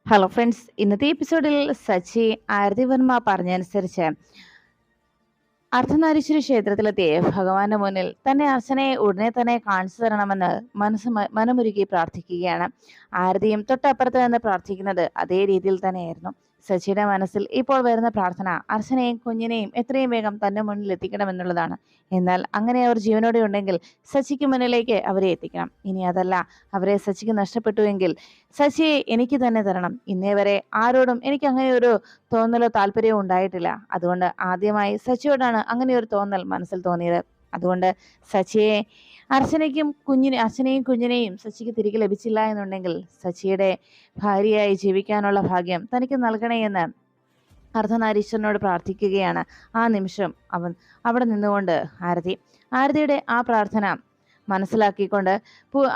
Hello friends, ഇന്നത്തെ എപ്പിസോഡിൽ സച്ചി ആരതി വർമ്മ പറഞ്ഞനുസരിച്ച് അർദ്ധനാരീശ്വര ക്ഷേത്രത്തിലെത്തി ഭഗവാന്റെ മുന്നിൽ തന്നെ അർച്ചനയെ ഉടനെ തന്നെ കാണിച്ചു തരണമെന്ന് മനമുരുകി പ്രാർത്ഥിക്കുകയാണ്. ആരതിയും തൊട്ടപ്പുറത്ത് നിന്ന് പ്രാർത്ഥിക്കുന്നത് അതേ രീതിയിൽ തന്നെയായിരുന്നു. സച്ചിയുടെ മനസ്സിൽ ഇപ്പോൾ വരുന്ന പ്രാർത്ഥന അർച്ചനയും കുഞ്ഞിനെയും എത്രയും വേഗം തന്റെ മുന്നിൽ എത്തിക്കണമെന്നുള്ളതാണ്. എന്നാൽ അങ്ങനെ അവർ ജീവനോടെ ഉണ്ടെങ്കിൽ സച്ചിക്ക് മുന്നിലേക്ക് അവരെ എത്തിക്കണം. ഇനി അതല്ല, അവരെ സച്ചിക്ക് നഷ്ടപ്പെട്ടുവെങ്കിൽ സച്ചിയെ എനിക്ക് തന്നെ തരണം. ഇന്നേ വരെ ആരോടും എനിക്ക് അങ്ങനെ ഒരു തോന്നലോ താല്പര്യമോ ഉണ്ടായിട്ടില്ല. അതുകൊണ്ട് ആദ്യമായി സച്ചിയോടാണ് അങ്ങനെ ഒരു തോന്നൽ മനസ്സിൽ തോന്നിയത്. അതുകൊണ്ട് സച്ചിയെ അർച്ചനയും കുഞ്ഞിനെയും സച്ചിക്ക് തിരികെ ലഭിച്ചില്ല എന്നുണ്ടെങ്കിൽ സച്ചിയുടെ ഭാര്യയായി ജീവിക്കാനുള്ള ഭാഗ്യം തനിക്ക് നൽകണേ എന്ന് അർദ്ധനാരീശ്വരനോട് പ്രാർത്ഥിക്കുകയാണ്. ആ നിമിഷം അവൻ അവിടെ നിന്നുകൊണ്ട് ആരതിയുടെ ആ പ്രാർത്ഥന മനസ്സിലാക്കിക്കൊണ്ട്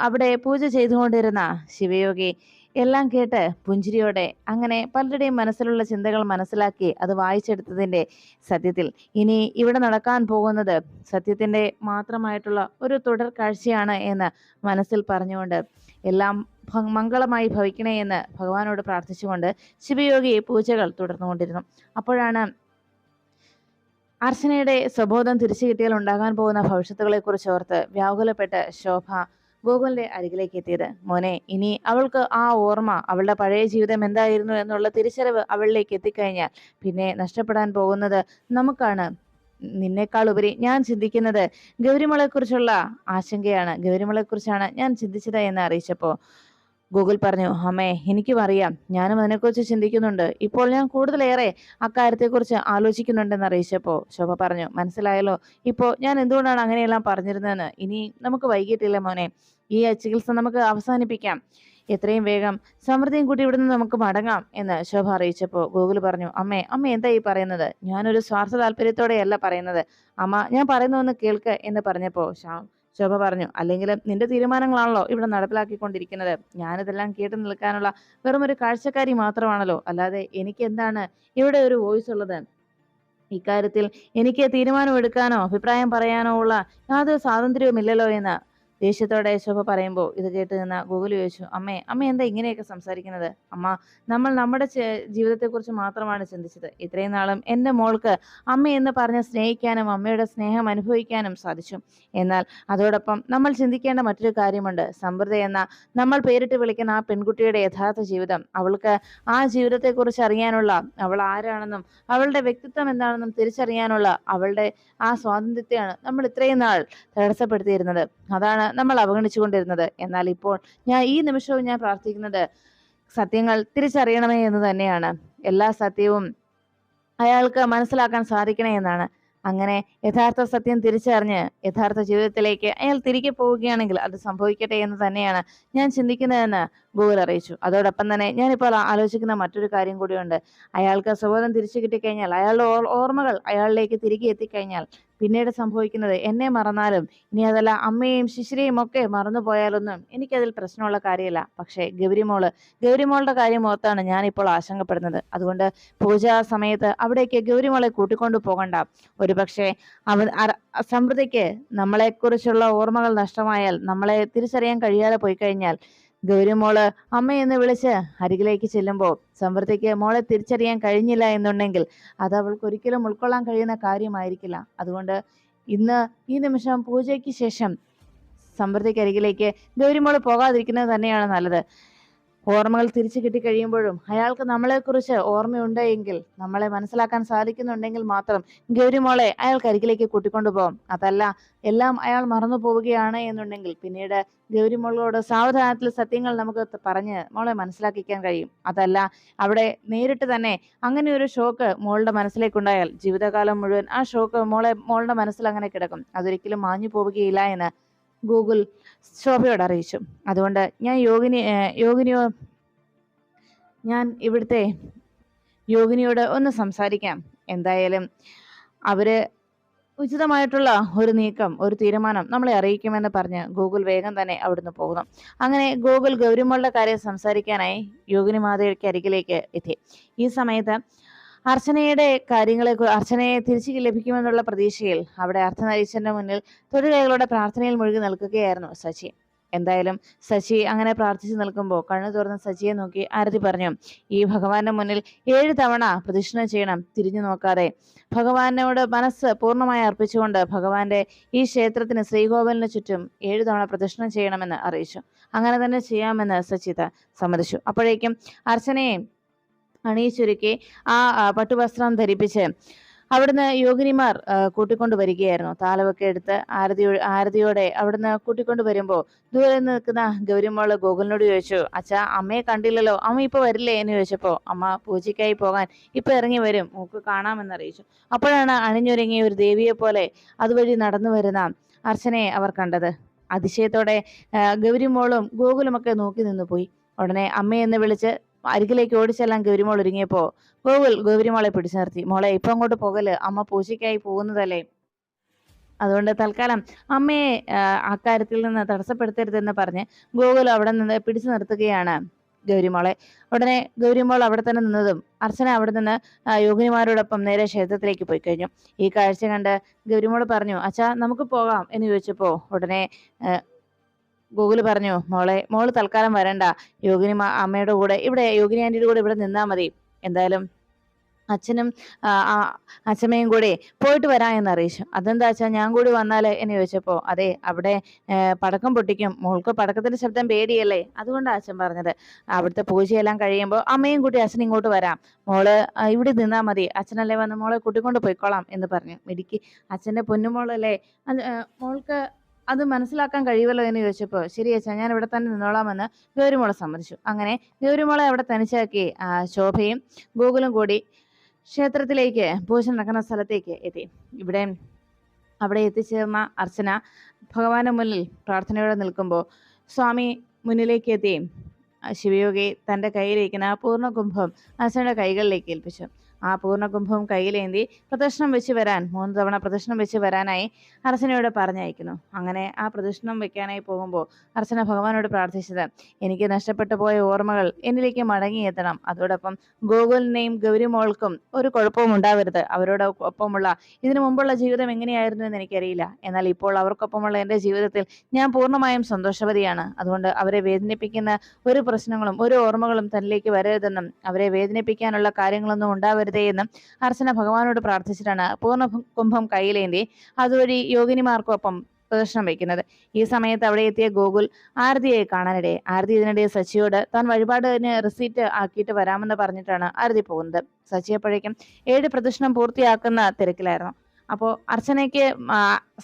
അവിടെ പൂജ ചെയ്തുകൊണ്ടിരുന്ന ശിവയോഗി എല്ലാം കേട്ട് പുഞ്ചിരിയോടെ അങ്ങനെ പലരുടെയും മനസ്സിലുള്ള ചിന്തകൾ മനസ്സിലാക്കി അത് വായിച്ചെടുത്തതിന്റെ സത്യത്തിൽ ഇനി ഇവിടെ നടക്കാൻ പോകുന്നത് സത്യത്തിന്റെ മാത്രമായിട്ടുള്ള ഒരു തുടർ കാഴ്ചയാണ് എന്ന് മനസ്സിൽ പറഞ്ഞുകൊണ്ട് എല്ലാം മംഗളമായി ഭവിക്കണേ എന്ന് ഭഗവാനോട് പ്രാർത്ഥിച്ചുകൊണ്ട് ശിവയോഗി പൂജകൾ തുടർന്നുകൊണ്ടിരുന്നു. അപ്പോഴാണ് അർച്ചനയുടെ സ്വബോധം തിരിച്ചു കിട്ടിയാൽ ഉണ്ടാകാൻ പോകുന്ന ഭവിഷ്യത്തുകളെ കുറിച്ച് ഓർത്ത് വ്യാകുലപ്പെട്ട് ശോഭ ഗോകുലിന്റെ അരികിലേക്ക് എത്തിയത്. മോനെ, ഇനി അവൾക്ക് ആ ഓർമ്മ, അവളുടെ പഴയ ജീവിതം എന്തായിരുന്നു എന്നുള്ള തിരിച്ചറിവ് അവളിലേക്ക് എത്തിക്കഴിഞ്ഞാൽ പിന്നെ നഷ്ടപ്പെടാൻ പോകുന്നത് നമുക്കാണ്. നിന്നേക്കാൾ ഉപരി ഞാൻ ചിന്തിക്കുന്നത് ഗൗരിമളെ കുറിച്ചുള്ള ആശങ്കയാണ്. ഗൗരിമളെ കുറിച്ചാണ് ഞാൻ ചിന്തിച്ചത് എന്ന് അറിയിച്ചപ്പോ ഗൂഗിൾ പറഞ്ഞു, അമ്മേ, എനിക്കും അറിയാം, ഞാനും അതിനെക്കുറിച്ച് ചിന്തിക്കുന്നുണ്ട്. ഇപ്പോൾ ഞാൻ കൂടുതലേറെ അക്കാര്യത്തെക്കുറിച്ച് ആലോചിക്കുന്നുണ്ടെന്ന് അറിയിച്ചപ്പോ ശോഭ പറഞ്ഞു, മനസ്സിലായല്ലോ ഇപ്പോൾ ഞാൻ എന്തുകൊണ്ടാണ് അങ്ങനെയെല്ലാം പറഞ്ഞിരുന്നതെന്ന്. ഇനി നമുക്ക് വൈകിട്ടില്ല മോനെ, ഈ ചികിത്സ നമുക്ക് അവസാനിപ്പിക്കാം. എത്രയും വേഗം സമൃദ്ധിയും കൂട്ടി ഇവിടുന്ന് നമുക്ക് മടങ്ങാം എന്ന് ശോഭ അറിയിച്ചപ്പോ ഗൂഗിൾ പറഞ്ഞു, അമ്മ എന്താ ഈ പറയുന്നത്? ഞാനൊരു സ്വാർത്ഥ താല്പര്യത്തോടെയല്ല പറയുന്നത്. അമ്മ, ഞാൻ പറയുന്നൊന്ന് കേൾക്ക് എന്ന് പറഞ്ഞപ്പോ ശോഭ പറഞ്ഞു, അല്ലെങ്കിലും നിന്റെ തീരുമാനങ്ങളാണല്ലോ ഇവിടെ നടപ്പിലാക്കിക്കൊണ്ടിരിക്കുന്നത്. ഞാനിതെല്ലാം കേട്ടു നിൽക്കാനുള്ള വെറും ഒരു കാഴ്ചക്കാരി മാത്രമാണല്ലോ. അല്ലാതെ എനിക്ക് എന്താണ് ഇവിടെ ഒരു വോയിസ് ഉള്ളത്? ഇക്കാര്യത്തിൽ എനിക്ക് തീരുമാനമെടുക്കാനോ അഭിപ്രായം പറയാനോ ഉള്ള യാതൊരു സ്വാതന്ത്ര്യവും ഇല്ലല്ലോ എന്ന് ദേഷ്യത്തോടെ ശോഭ പറയുമ്പോൾ ഇത് കേട്ട് നിന്ന ഗൂഗിൾ ചോദിച്ചു, അമ്മ എന്താ ഇങ്ങനെയൊക്കെ സംസാരിക്കുന്നത്? അമ്മ, നമ്മൾ നമ്മുടെ ജീവിതത്തെക്കുറിച്ച് മാത്രമാണ് ചിന്തിച്ചത്. ഇത്രയും നാളും എൻ്റെ മോൾക്ക് അമ്മ എന്ന് പറഞ്ഞ് സ്നേഹിക്കാനും അമ്മയുടെ സ്നേഹം അനുഭവിക്കാനും സാധിച്ചു. എന്നാൽ അതോടൊപ്പം നമ്മൾ ചിന്തിക്കേണ്ട മറ്റൊരു കാര്യമുണ്ട്. സമൃദ്ധ എന്ന നമ്മൾ പേരിട്ട് വിളിക്കുന്ന ആ പെൺകുട്ടിയുടെ യഥാർത്ഥ ജീവിതം, അവൾക്ക് ആ ജീവിതത്തെക്കുറിച്ച് അറിയാനുള്ള, അവൾ ആരാണെന്നും അവളുടെ വ്യക്തിത്വം എന്താണെന്നും തിരിച്ചറിയാനുള്ള അവളുടെ ആ സ്വാതന്ത്ര്യത്തെയാണ് നമ്മൾ ഇത്രയും നാൾ തടസ്സപ്പെടുത്തിയിരുന്നത്. അതാണ് നമ്മൾ അവഗണിച്ചുകൊണ്ടിരുന്നത്. എന്നാൽ ഇപ്പോൾ ഈ നിമിഷവും ഞാൻ പ്രാർത്ഥിക്കുന്നത് സത്യങ്ങൾ തിരിച്ചറിയണമേ എന്ന് തന്നെയാണ്. എല്ലാ സത്യവും അയാൾക്ക് മനസ്സിലാക്കാൻ സാധിക്കണേ എന്നാണ്. അങ്ങനെ യഥാർത്ഥ സത്യം തിരിച്ചറിഞ്ഞ് യഥാർത്ഥ ജീവിതത്തിലേക്ക് അയാൾ തിരികെ പോവുകയാണെങ്കിൽ അത് സംഭവിക്കട്ടെ എന്ന് തന്നെയാണ് ഞാൻ ചിന്തിക്കുന്നതെന്ന് ഗൂഗിൾ അറിയിച്ചു. അതോടൊപ്പം തന്നെ ഞാനിപ്പോൾ ആലോചിക്കുന്ന മറ്റൊരു കാര്യം കൂടിയുണ്ട്. അയാൾക്ക് സ്വബോധം തിരിച്ചു കിട്ടിക്കഴിഞ്ഞാൽ, അയാളുടെ ഓർമ്മകൾ അയാളിലേക്ക് തിരികെ എത്തിക്കഴിഞ്ഞാൽ പിന്നീട് സംഭവിക്കുന്നത്, എന്നെ മറന്നാലും ഇനി അതല്ല അമ്മയെയും ശിശിരയും ഒക്കെ മറന്നു പോയാലൊന്നും എനിക്കതിൽ പ്രശ്നമുള്ള കാര്യമില്ല. പക്ഷേ ഗൗരിമോളുടെ കാര്യം ഓർത്താണ് ഞാനിപ്പോൾ ആശങ്കപ്പെടുന്നത്. അതുകൊണ്ട് പൂജാ സമയത്ത് അവിടേക്ക് ഗൗരിമോളെ കൂട്ടിക്കൊണ്ടു പോകണ്ട. ഒരുപക്ഷെ സമൃദ്ധിക്ക് നമ്മളെക്കുറിച്ചുള്ള ഓർമ്മകൾ നഷ്ടമായാൽ, നമ്മളെ തിരിച്ചറിയാൻ കഴിയാതെ പോയി കഴിഞ്ഞാൽ, ഗൗരിമോള് അമ്മയെന്ന് വിളിച്ച് അരികിലേക്ക് ചെല്ലുമ്പോൾ സമൃദ്ധിക്ക് മോളെ തിരിച്ചറിയാൻ കഴിഞ്ഞില്ല എന്നുണ്ടെങ്കിൽ അത് അവൾക്ക് ഒരിക്കലും ഉൾക്കൊള്ളാൻ കഴിയുന്ന കാര്യമായിരിക്കില്ല. അതുകൊണ്ട് ഇന്ന് ഈ നിമിഷം പൂജയ്ക്ക് ശേഷം സമൃദ്ധിക്ക് അരികിലേക്ക് ഗൗരിമോള് പോകാതിരിക്കുന്നത് തന്നെയാണ് നല്ലത്. ഓർമ്മകൾ തിരിച്ചു കിട്ടിക്കഴിയുമ്പോഴും അയാൾക്ക് നമ്മളെക്കുറിച്ച് ഓർമ്മയുണ്ട് എങ്കിൽ, നമ്മളെ മനസ്സിലാക്കാൻ സാധിക്കുന്നുണ്ടെങ്കിൽ മാത്രം ഗൗരിമോളെ അയാൾക്ക് അരികിലേക്ക് കൂട്ടിക്കൊണ്ടുപോകും. അതല്ല, എല്ലാം അയാൾ മറന്നു പോവുകയാണ് എന്നുണ്ടെങ്കിൽ പിന്നീട് ഗൗരിമോളോട് സാവധാനത്തിൽ സത്യങ്ങൾ നമുക്ക് പറഞ്ഞ് മോളെ മനസ്സിലാക്കിക്കാൻ കഴിയും. അതല്ല, അവിടെ നേരിട്ട് തന്നെ അങ്ങനെ ഒരു ഷോക്ക് മോളുടെ മനസ്സിലേക്കുണ്ടായാൽ ജീവിതകാലം മുഴുവൻ ആ ഷോക്ക് മോളുടെ മനസ്സിൽ അങ്ങനെ കിടക്കും. അതൊരിക്കലും മാഞ്ഞു പോവുകയില്ല എന്ന് ഗൂഗിൾ ശോഭയോട് അറിയിച്ചു. അതുകൊണ്ട് ഞാൻ ഇവിടുത്തെ യോഗിനിയോട് ഒന്ന് സംസാരിക്കാം. എന്തായാലും അവര് ഉചിതമായിട്ടുള്ള ഒരു നീക്കം, ഒരു തീരുമാനം നമ്മളെ അറിയിക്കുമെന്ന് പറഞ്ഞ് ഗൂഗിൾ വേഗം തന്നെ അവിടുന്ന് പോകുന്നു. അങ്ങനെ ഗൂഗിൾ ഗൗരിമോളുടെ കാര്യം സംസാരിക്കാനായി യോഗിനി മാതയ്ക്ക് അരികിലേക്ക് എത്തി. ഈ സമയത്ത് അർച്ചനയെ തിരിച്ചു ലഭിക്കുമെന്നുള്ള പ്രതീക്ഷയിൽ അവിടെ അർദ്ധനാരീശ്വരന്റെ മുന്നിൽ തൊഴുകൈകളുടെ പ്രാർത്ഥനയിൽ മുഴുകി നിൽക്കുകയായിരുന്നു സച്ചി. എന്തായാലും സച്ചി അങ്ങനെ പ്രാർത്ഥിച്ചു നിൽക്കുമ്പോൾ കണ്ണു തുറന്ന് സച്ചിയെ നോക്കി ആരതി പറഞ്ഞു, ഈ ഭഗവാന്റെ മുന്നിൽ 7 തവണ പ്രദക്ഷിണം ചെയ്യണം, തിരിഞ്ഞു നോക്കാതെ. ഭഗവാനോട് മനസ്സ് പൂർണ്ണമായി അർപ്പിച്ചുകൊണ്ട് ഭഗവാന്റെ ഈ ക്ഷേത്രത്തിന് ശ്രീകോവിലിന് ചുറ്റും 7 തവണ പ്രദക്ഷിണം ചെയ്യണമെന്ന് അറിയിച്ചു. അങ്ങനെ തന്നെ ചെയ്യാമെന്ന് സച്ചി സമ്മതിച്ചു. അപ്പോഴേക്കും അർച്ചനയെ അണിയിച്ചൊരുക്കി ആ പട്ടുവസ്ത്രം ധരിപ്പിച്ച് അവിടുന്ന് യോഗിനിമാർ കൂട്ടിക്കൊണ്ട് വരികയായിരുന്നു. താലമൊക്കെ എടുത്ത് ആരതിയോടെ അവിടുന്ന് കൂട്ടിക്കൊണ്ട് വരുമ്പോൾ ദൂരെ നിൽക്കുന്ന ഗൗരിമോള് ഗോകുലിനോട് ചോദിച്ചു, അച്ഛാ അമ്മയെ കണ്ടില്ലല്ലോ, അമ്മ ഇപ്പൊ വരില്ലേ എന്ന് ചോദിച്ചപ്പോ അമ്മ പൂജയ്ക്കായി പോകാൻ ഇപ്പൊ ഇറങ്ങി വരും, നമുക്ക് കാണാമെന്നറിയിച്ചു. അപ്പോഴാണ് അണിഞ്ഞൊരുങ്ങിയ ഒരു ദേവിയെ പോലെ അതുവഴി നടന്നു വരുന്ന അർച്ചനയെ അവർ കണ്ടത്. അതിശയത്തോടെ ഗൗരിമോളും ഗോകുലുമൊക്കെ നോക്കി നിന്നു പോയി. ഉടനെ അമ്മയെന്ന് വിളിച്ച് അരികിലേക്ക് ഓടിച്ചെല്ലാൻ ഗൗരിമോൾ ഒരുങ്ങിയപ്പോ ഗൗരിമോളെ പിടിച്ചു നിർത്തി. മോളെ ഇപ്പൊ അങ്ങോട്ട് പോകല്, അമ്മ പൂജയ്ക്കായി പോകുന്നതല്ലേ, അതുകൊണ്ട് തൽക്കാലം അമ്മയെ അക്കാര്യത്തിൽ നിന്ന് തടസ്സപ്പെടുത്തരുതെന്ന് പറഞ്ഞ് ഗോകുൽ അവിടെ നിന്ന് പിടിച്ചു നിർത്തുകയാണ് ഗൗരിമോളെ. ഉടനെ ഗൗരിമോൾ അവിടെ തന്നെ നിന്നതും അർച്ചന അവിടെ നിന്ന് യോഗിനിമാരോടൊപ്പം നേരെ ക്ഷേത്രത്തിലേക്ക് പോയി കഴിഞ്ഞു. ഈ കാഴ്ച കണ്ട് ഗൗരിമോള് പറഞ്ഞു, അച്ഛാ നമുക്ക് പോകാം എന്ന് ചോദിച്ചപ്പോ ഉടനെ ഗോകുല് പറഞ്ഞു, മോള് തൽക്കാലം വരണ്ട, യോഗിനി അമ്മയുടെ കൂടെ ഇവിടെ, യോഗിനി ആന്റിയുടെ കൂടെ ഇവിടെ നിന്നാ മതി. എന്തായാലും അച്ഛനും അച്ഛമ്മയും കൂടി പോയിട്ട് വരാ എന്ന് അറിയിച്ചു. അതെന്താ അച്ഛാ ഞാൻ കൂടി വന്നാല് എന്ന് ചോദിച്ചപ്പോ, അതെ അവിടെ പടക്കം പൊട്ടിക്കും, മോൾക്ക് പടക്കത്തിന്റെ ശബ്ദം പേടിയല്ലേ, അതുകൊണ്ടാ അച്ഛൻ പറഞ്ഞത്. അവിടുത്തെ പൂജയെല്ലാം കഴിയുമ്പോൾ അമ്മയും കൂട്ടി അച്ഛൻ ഇങ്ങോട്ട് വരാം, മോള് ഇവിടെ നിന്നാ മതി, അച്ഛനല്ലേ വന്ന് മോളെ കൂട്ടിക്കൊണ്ട് പോയിക്കോളാം എന്ന് പറഞ്ഞു. മിടുക്കി, അച്ഛന്റെ പൊന്നുമോളല്ലേ, മോൾക്ക് അത് മനസ്സിലാക്കാൻ കഴിയുമല്ലോ എന്ന് ചോദിച്ചപ്പോൾ ശരി അച്ഛാ ഞാൻ ഇവിടെ തന്നെ നിന്നോളാമെന്ന് ഗൗരിമോളെ സമ്മതിച്ചു. അങ്ങനെ ഗൗരിമോളെ അവിടെ തനിച്ചാക്കി ശോഭയും ഗോകുലും കൂടി ക്ഷേത്രത്തിലേക്ക് പൂജ നടക്കുന്ന സ്ഥലത്തേക്ക് എത്തി. അവിടെ എത്തിച്ചേർന്ന അർച്ചന ഭഗവാന്റെ മുന്നിൽ പ്രാർത്ഥനയോടെ നിൽക്കുമ്പോൾ സ്വാമി മുന്നിലേക്ക് എത്തി ശിവയോഗി തൻ്റെ കയ്യിലിരിക്കുന്ന പൂർണ്ണകുംഭം അർച്ചനയുടെ കൈകളിലേക്ക് ഏൽപ്പിച്ചു. ആ പൂർണ്ണകുംഭം കയ്യിലേന്തി പ്രദക്ഷിണം വെച്ച് വരാൻ 3 തവണ പ്രദക്ഷിണം വെച്ച് വരാനായി അർച്ചനയോട് പറഞ്ഞയക്കുന്നു. അങ്ങനെ ആ പ്രദക്ഷിണം വെക്കാനായി പോകുമ്പോൾ അർച്ചന ഭഗവാനോട് പ്രാർത്ഥിച്ചത്, എനിക്ക് നഷ്ടപ്പെട്ടു പോയ ഓർമ്മകൾ എന്നിലേക്ക് മടങ്ങിയെത്തണം, അതോടൊപ്പം ഗോകുലിനെയും ഗൗരിമോൾക്കും ഒരു കുഴപ്പവും ഉണ്ടാവരുത്, അവരോടൊപ്പമുള്ള ഇതിനു മുമ്പുള്ള ജീവിതം എങ്ങനെയായിരുന്നു എന്ന് എനിക്കറിയില്ല, എന്നാൽ ഇപ്പോൾ അവർക്കൊപ്പമുള്ള എൻ്റെ ജീവിതത്തിൽ ഞാൻ പൂർണ്ണമായും സന്തോഷവതിയാണ്, അതുകൊണ്ട് അവരെ വേദനിപ്പിക്കുന്ന ഒരു പ്രശ്നങ്ങളും ഒരു ഓർമ്മകളും തന്നിലേക്ക് വരരുതെന്നും അവരെ വേദനിപ്പിക്കാനുള്ള കാര്യങ്ങളൊന്നും ഉണ്ടാവരുത് എന്നും അർച്ചന ഭഗവാനോട് പ്രാർത്ഥിച്ചിട്ടാണ് പൂർണ്ണ കുംഭം കയ്യിലേന്തി അതുവഴി യോഗിനിമാർക്കൊപ്പം പ്രദർശനം വയ്ക്കുന്നത്. ഈ സമയത്ത് അവിടെ എത്തിയ ഗോകുൽ ആരതിയെ കാണാനിടയെ. ആരതി ഇതിനിടെ സച്ചിയോട് താൻ വഴിപാടിന് റിസീറ്റ് ആക്കിയിട്ട് വരാമെന്ന് പറഞ്ഞിട്ടാണ് ആരതി പോകുന്നത്. സച്ചി അപ്പോഴേക്കും 7 പ്രദക്ഷിണം പൂർത്തിയാക്കുന്ന തിരക്കിലായിരുന്നു. അപ്പോൾ അർച്ചനയ്ക്ക്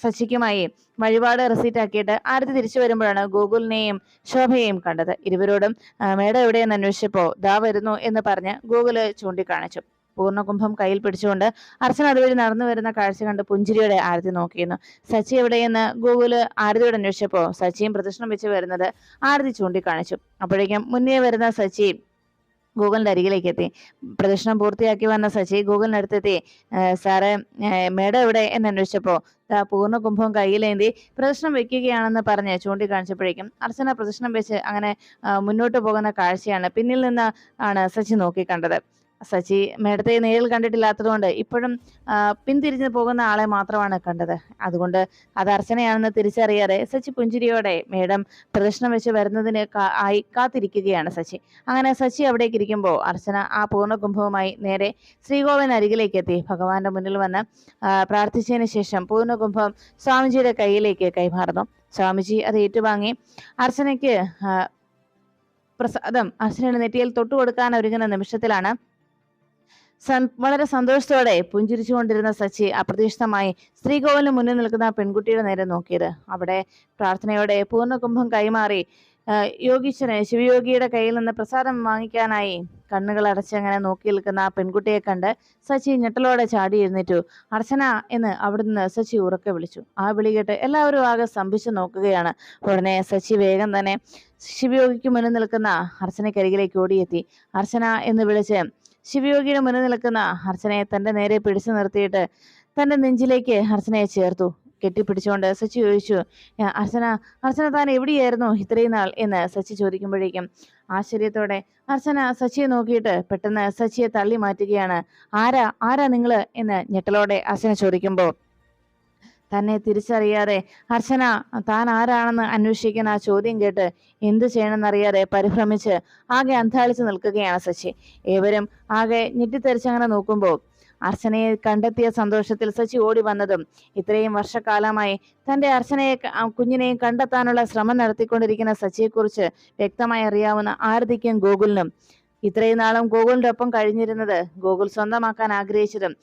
സച്ചിക്കുമായി വഴിപാട് റിസീറ്റ് ആക്കിയിട്ട് ആരതി തിരിച്ചു വരുമ്പോഴാണ് ഗോകുലിനെയും ശോഭയെയും കണ്ടത്. ഇരുവരോടും മേഡം എവിടെയെന്ന് അന്വേഷിച്ചപ്പോ ദാ വരുന്നു എന്ന് പറഞ്ഞ് ഗോകുല് ചൂണ്ടിക്കാണിച്ചു. പൂർണ്ണകുംഭം കയ്യിൽ പിടിച്ചുകൊണ്ട് അർച്ചന അതുവഴി നടന്നു വരുന്ന കാഴ്ച കണ്ട് പുഞ്ചിരിയോടെ ആരതി നോക്കിയിരുന്നു. സച്ചി എവിടെയെന്ന് ഗോകുല് ആരതിയോട് അന്വേഷിച്ചപ്പോ സച്ചിയും പ്രദക്ഷിണം വെച്ച് വരുന്നത് ആരതി ചൂണ്ടിക്കാണിച്ചു. അപ്പോഴേക്കും മുന്നേ വരുന്ന സച്ചി ഗൂഗിളിന്റെ അരികിലേക്ക് എത്തി. പ്രദക്ഷിണം പൂർത്തിയാക്കി വന്ന സച്ചി ഗൂഗിളിന്റെ അടുത്തെത്തി, സാറേ മേഡം എവിടെ എന്ന് അന്വേഷിച്ചപ്പോ പൂർണ്ണ കുംഭം കയ്യിലേന്തി പ്രദക്ഷിണം വെക്കുകയാണെന്ന് പറഞ്ഞ് ചൂണ്ടിക്കാണിച്ചപ്പോഴേക്കും അർച്ചന പ്രദക്ഷിണം വെച്ച് അങ്ങനെ മുന്നോട്ട് പോകുന്ന കാഴ്ചയാണ് പിന്നിൽ നിന്ന് ആണ് സച്ചി നോക്കിക്കണ്ടത്. സച്ചി മേഡത്തെ നേരിൽ കണ്ടിട്ടില്ലാത്തതുകൊണ്ട് ഇപ്പോഴും പിന്തിരിഞ്ഞു പോകുന്ന ആളെ മാത്രമാണ് കണ്ടത്. അതുകൊണ്ട് അത് അർച്ചനയാണെന്ന് തിരിച്ചറിയാതെ സച്ചി പുഞ്ചിരിയോടെ മേഡം പ്രദക്ഷിണം വെച്ച് വരുന്നതിന് ആയി കാത്തിരിക്കുകയാണ് സച്ചി. അങ്ങനെ സച്ചി അവിടേക്ക് ഇരിക്കുമ്പോൾ അർച്ചന ആ പൂർണ്ണകുംഭവുമായി നേരെ ശ്രീകോവിലിന് അരികിലേക്ക് എത്തി ഭഗവാന്റെ മുന്നിൽ വന്ന് പ്രാർത്ഥിച്ചതിന് ശേഷം പൂർണ്ണകുംഭം സ്വാമിജിയുടെ കയ്യിലേക്ക് കൈമാറുന്നു. സ്വാമിജി അത് ഏറ്റുവാങ്ങി അർച്ചനയ്ക്ക് പ്രസാദം അർച്ചനയുടെ നെറ്റിയിൽ തൊട്ടുകൊടുക്കാൻ ഒരുങ്ങുന്ന നിമിഷത്തിലാണ് വളരെ സന്തോഷത്തോടെ പുഞ്ചിരിച്ചുകൊണ്ടിരുന്ന സച്ചി അപ്രതീക്ഷിതമായി ശ്രീകോവിലിന് മുന്നിൽ നിൽക്കുന്ന പെൺകുട്ടിയുടെ നേരെ നോക്കിയത്. അവിടെ പ്രാർത്ഥനയോടെ പൂർണ്ണകുംഭം കൈമാറി യോഗീശ്വരൻ ശിവയോഗിയുടെ കയ്യിൽ നിന്ന് പ്രസാദം വാങ്ങിക്കാനായി കണ്ണുകൾ അടച്ച് അങ്ങനെ നോക്കി നിൽക്കുന്ന ആ പെൺകുട്ടിയെ കണ്ട് സച്ചി ഞെട്ടലോടെ ചാടി എഴുന്നേറ്റു. അർച്ചന എന്ന് അവിടെ നിന്ന് സച്ചി ഉറക്കെ വിളിച്ചു. ആ വിളി കേട്ട് എല്ലാവരും ആകെ സ്തംഭിച്ചു നോക്കുകയാണ്. ഉടനെ സച്ചി വേഗം തന്നെ ശിവയോഗിക്ക് മുന്നിൽ നിൽക്കുന്ന അർച്ചനയ്ക്കരികിലേക്ക് ഓടിയെത്തി. അർച്ചന എന്ന് വിളിച്ച് ശിവയോഗിയുടെ മുന്നിൽ നിൽക്കുന്ന അർച്ചനയെ തന്റെ നേരെ പിടിച്ചു നിർത്തിയിട്ട് തന്റെ നെഞ്ചിലേക്ക് അർച്ചനയെ ചേർത്തു. കെട്ടിപ്പിടിച്ചുകൊണ്ട് സച്ചി ചോദിച്ചു, അർച്ചന താൻ എവിടെയായിരുന്നു ഇത്രയും നാൾ എന്ന് സച്ചി ചോദിക്കുമ്പോഴേക്കും ആശ്ചര്യത്തോടെ അർച്ചന സച്ചിയെ നോക്കിയിട്ട് പെട്ടെന്ന് സച്ചിയെ തള്ളി മാറ്റുകയാണ്. ആരാ നിങ്ങള് എന്ന് ഞെട്ടലോടെ അർച്ചന ചോദിക്കുമ്പോൾ തന്നെ തിരിച്ചറിയാതെ അർച്ചന താൻ ആരാണെന്ന് അന്വേഷിക്കുന്ന ആ ചോദ്യം കേട്ട് എന്തു ചെയ്യണമെന്നറിയാതെ പരിഭ്രമിച്ച് ആകെ അന്ധാളിച്ച് നിൽക്കുകയാണ് സച്ചി. ഏവരും ആകെ ഞെട്ടിത്തെറിച്ചങ്ങനെ നോക്കുമ്പോൾ അർച്ചനയെ കണ്ടെത്തിയ സന്തോഷത്തിൽ സച്ചി ഓടി വന്നതും ഇത്രയും വർഷക്കാലമായി തന്റെ അർച്ചനയെ കുഞ്ഞിനെയും കണ്ടെത്താനുള്ള ശ്രമം നടത്തിക്കൊണ്ടിരിക്കുന്ന സച്ചിയെക്കുറിച്ച് വ്യക്തമായി അറിയാവുന്ന ആരതിക്കും ഗോകുലിനും ഇത്രയും നാളും ഗോകുലിന്റെ ഒപ്പം കഴിഞ്ഞിരുന്നത് ഗോകുൽ സ്വന്തമാക്കാൻ ആഗ്രഹിച്ചതും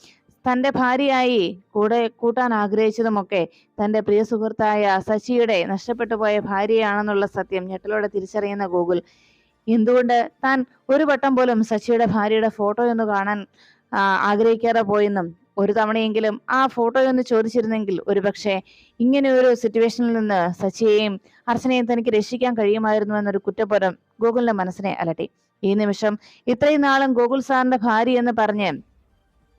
തന്റെ ഭാര്യയായി കൂടെ കൂട്ടാൻ ആഗ്രഹിച്ചതുമൊക്കെ തന്റെ പ്രിയ സുഹൃത്തായ സച്ചിയുടെ നഷ്ടപ്പെട്ടു പോയ ഭാര്യയാണെന്നുള്ള സത്യം ഞെട്ടലോടെ തിരിച്ചറിയുന്ന ഗോകുൽ എന്തുകൊണ്ട് താൻ ഒരു വട്ടം പോലും സച്ചിയുടെ ഭാര്യയുടെ ഫോട്ടോ ഒന്ന് കാണാൻ ആഗ്രഹിക്കാതെ പോയെന്നും ഒരു തവണയെങ്കിലും ആ ഫോട്ടോ ഒന്ന് ചോദിച്ചിരുന്നെങ്കിൽ ഒരുപക്ഷെ ഇങ്ങനെ ഒരു സിറ്റുവേഷനിൽ നിന്ന് സച്ചിയെയും അർച്ചനയെയും തനിക്ക് രക്ഷിക്കാൻ കഴിയുമായിരുന്നു എന്നൊരു കുറ്റബോധം ഗോകുലിന്റെ മനസ്സിനെ അലട്ടി. ഈ നിമിഷം ഇത്രയും നാളും ഗോകുൽ സാറിന്റെ ഭാര്യ എന്ന് പറഞ്ഞ്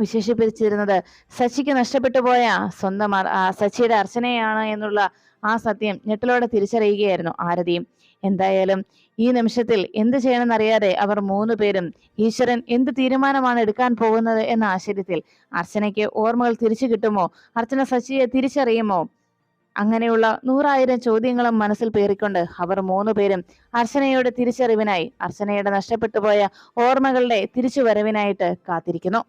വിശേഷിപ്പിച്ചിരുന്നത് സച്ചിക്ക് നഷ്ടപ്പെട്ടു പോയ സ്വന്തം സച്ചിയുടെ അർച്ചനയാണ് എന്നുള്ള ആ സത്യം ഞെട്ടലോടെ തിരിച്ചറിയുകയായിരുന്നു ആരതിയും. എന്തായാലും ഈ നിമിഷത്തിൽ എന്ത് ചെയ്യണമെന്നറിയാതെ അവർ 3 പേരും ഈശ്വരൻ എന്ത് തീരുമാനമാണ് എടുക്കാൻ പോകുന്നത് എന്ന ആശ്ചര്യത്തിൽ അർച്ചനയ്ക്ക് ഓർമ്മകൾ തിരിച്ചു കിട്ടുമോ, അർച്ചന സച്ചിയെ തിരിച്ചറിയുമോ, അങ്ങനെയുള്ള 100,000 ചോദ്യങ്ങളും മനസ്സിൽ പേറിക്കൊണ്ട് അവർ 3 പേരും അർച്ചനയുടെ തിരിച്ചറിവിനായി, അർച്ചനയുടെ നഷ്ടപ്പെട്ടു പോയ ഓർമ്മകളുടെ തിരിച്ചുവരവിനായിട്ട് കാത്തിരിക്കുന്നു.